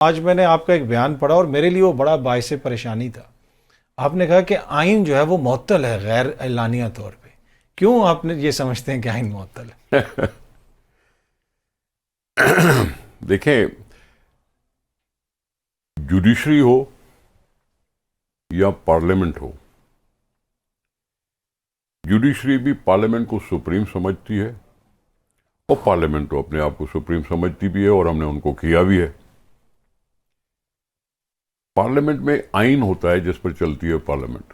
आज मैंने आपका एक बयान पढ़ा और मेरे लिए वो बड़ा बाइस परेशानी था। आपने कहा कि आइन जो है वो मुअत्तल है गैर एलानिया तौर पे। क्यों आपने ये समझते हैं कि आइन मुअत्तल है? देखें, जुडिशरी हो या पार्लियामेंट हो, जुडिशरी भी पार्लियामेंट को सुप्रीम समझती है और पार्लियामेंट तो अपने आप को सुप्रीम समझती भी है और हमने उनको किया भी है। पार्लियामेंट में आइन होता है जिस पर चलती है पार्लियामेंट।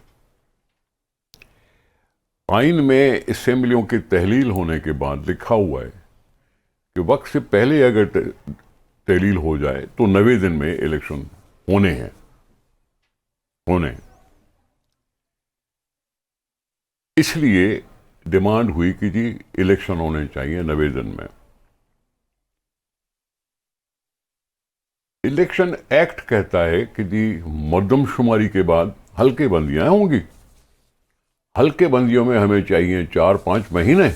आइन में असेंबलियों की तहलील होने के बाद लिखा हुआ है कि वक्त से पहले अगर तहलील हो जाए तो 90 दिन में इलेक्शन होने हैं। इसलिए डिमांड हुई कि जी इलेक्शन होने चाहिए 90 दिन में। इलेक्शन एक्ट कहता है कि जी मर्दमशुमारी के बाद हल्के बंदियां होंगी। हल्के बंदियों में हमें चाहिए 4-5 महीने।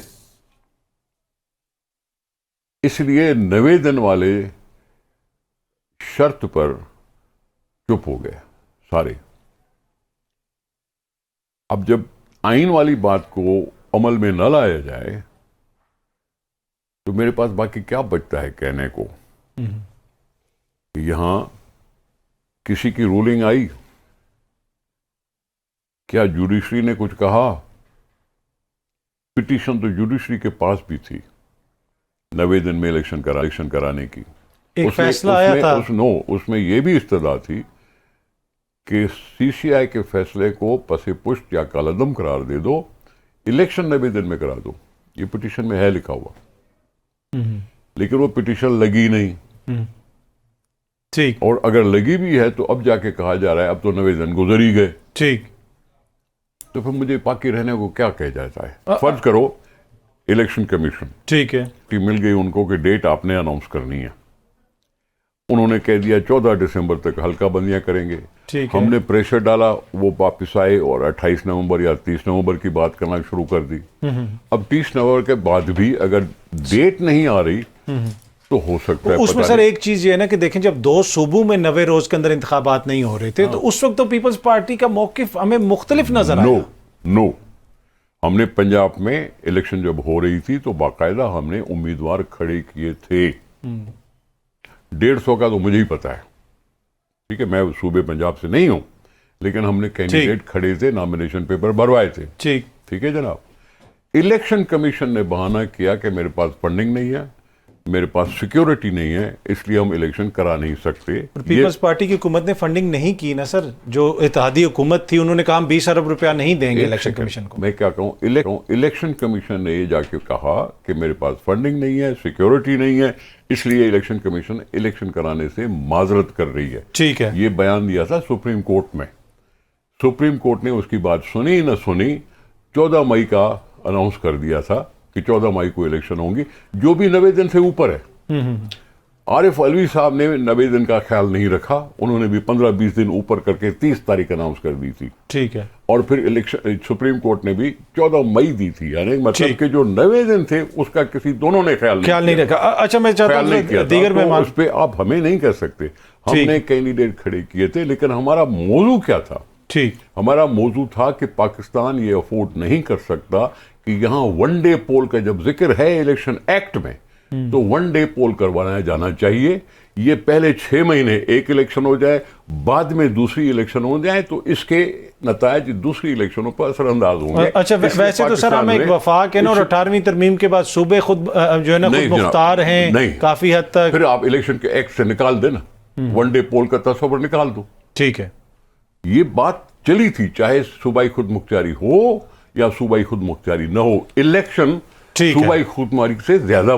इसलिए 90 दिन वाले शर्त पर चुप हो गए सारे। अब जब आइन वाली बात को अमल में न लाया जाए तो मेरे पास बाकी क्या बचता है कहने को कि यहां किसी की रूलिंग आई, क्या जुडिशरी ने कुछ कहा? पिटीशन तो जुडिशरी के पास भी थी 90 दिन में इलेक्शन कराने की। एक फैसला आया था। उसमें यह भी इस्तदा थी कि सीसीआई के फैसले को पसे पुष्ट या कालअदम करार दे दो, इलेक्शन 90 दिन में करा दो। ये पिटीशन में है लिखा हुआ, लेकिन वो पिटीशन लगी नहीं। ठीक। और अगर लगी भी है तो अब जाके कहा जा रहा है अब तो 90 दिन गुजर ही गए। ठीक। तो फिर मुझे बाकी रहने को क्या कह जाता है? फर्ज करो इलेक्शन कमीशन, ठीक है, कि मिल गई उनको कि डेट आपने अनाउंस करनी है। उन्होंने कह दिया 14 दिसंबर तक हल्का बंदियां करेंगे। ठीक है। हमने प्रेशर डाला, वो वापिस आए और 28 नवंबर या 30 नवंबर की बात करना शुरू कर दी। अब 30 नवंबर के बाद भी अगर डेट नहीं आ रही तो हो सकता है उसमें सर एक चीज ये है ना कि देखें, जब 2 सूबों में 90 रोज के अंदर इंतखाबात नहीं हो रहे थे तो उस वक्त तो पीपल्स पार्टी का मौकिफ हमें मुख्तलिफ नजर आया। नो, हमने पंजाब में इलेक्शन जब हो रही थी तो बाकायदा हमने उम्मीदवार खड़े किए थे। 150 का तो मुझे ही पता है, ठीक है, मैं सूबे पंजाब से नहीं हूं, लेकिन हमने कैंडिडेट खड़े थे, नॉमिनेशन पेपर भरवाए थे। ठीक है जनाब। इलेक्शन कमीशन ने बहाना किया कि मेरे पास फंडिंग नहीं है, मेरे पास सिक्योरिटी नहीं है, इसलिए हम इलेक्शन करा नहीं सकते। पीपल्स पार्टी की हुकूमत ने फंडिंग नहीं की ना सर। जो इत्तेहादी हुकूमत थी उन्होंने कहा 20 अरब रुपया नहीं देंगे इलेक्शन कमीशन को। मैं क्या कहूं, इलेक्शन कमीशन ने ये जाके कहा कि मेरे पास फंडिंग नहीं है, सिक्योरिटी नहीं है, इसलिए इलेक्शन कमीशन इलेक्शन कराने से माजरत कर रही है। ठीक है। ये बयान दिया था सुप्रीम कोर्ट में। सुप्रीम कोर्ट ने उसकी बात सुनी न सुनी, 14 मई का अनाउंस कर दिया था कि 14 मई को इलेक्शन होंगी, जो भी 90 दिन से ऊपर है। आरिफ अलवी साहब ने 90 दिन का ख्याल नहीं रखा, उन्होंने भी 15-20 दिन ऊपर करके 30 तारीख अनाउंस कर दी थी। ठीक है। और फिर इलेक्शन सुप्रीम कोर्ट ने भी 14 मई दी थी, यानी मतलब कि जो 90 दिन थे उसका किसी दोनों ने ख्याल नहीं रखा। अच्छा, मैं चाहता हूं दीगर मेहमान उस पर आप हमें नहीं कह सकते। हमने कैंडिडेट खड़े किए थे, लेकिन हमारा मौजू क्या था? ठीक, हमारा मौजू था कि पाकिस्तान ये अफोर्ड नहीं कर सकता कि यहां वन डे पोल का जब जिक्र है इलेक्शन एक्ट में, तो वन डे पोल करवाया जाना चाहिए। ये पहले 6 महीने एक इलेक्शन हो जाए, बाद में दूसरी इलेक्शन हो जाए, तो इसके नतायज दूसरी इलेक्शनों पर असरअंदाज होंगे। अच्छा, वैसे तो सर हम एक वफाक है ना, और 18वीं तरमीम के बाद सूबे खुद जो है ना खुद मुख्तार हैं काफी हद तक। फिर आप इलेक्शन के एक्ट से निकाल देना, वन डे पोल का तस्वर निकाल दो। ठीक है। ये बात चली थी, चाहे सूबाई खुद मुख्तियारी हो या सूबाई खुद मुख्तियारी न हो, इलेक्शन सूबाई खुद मुख्तियारी से ज्यादा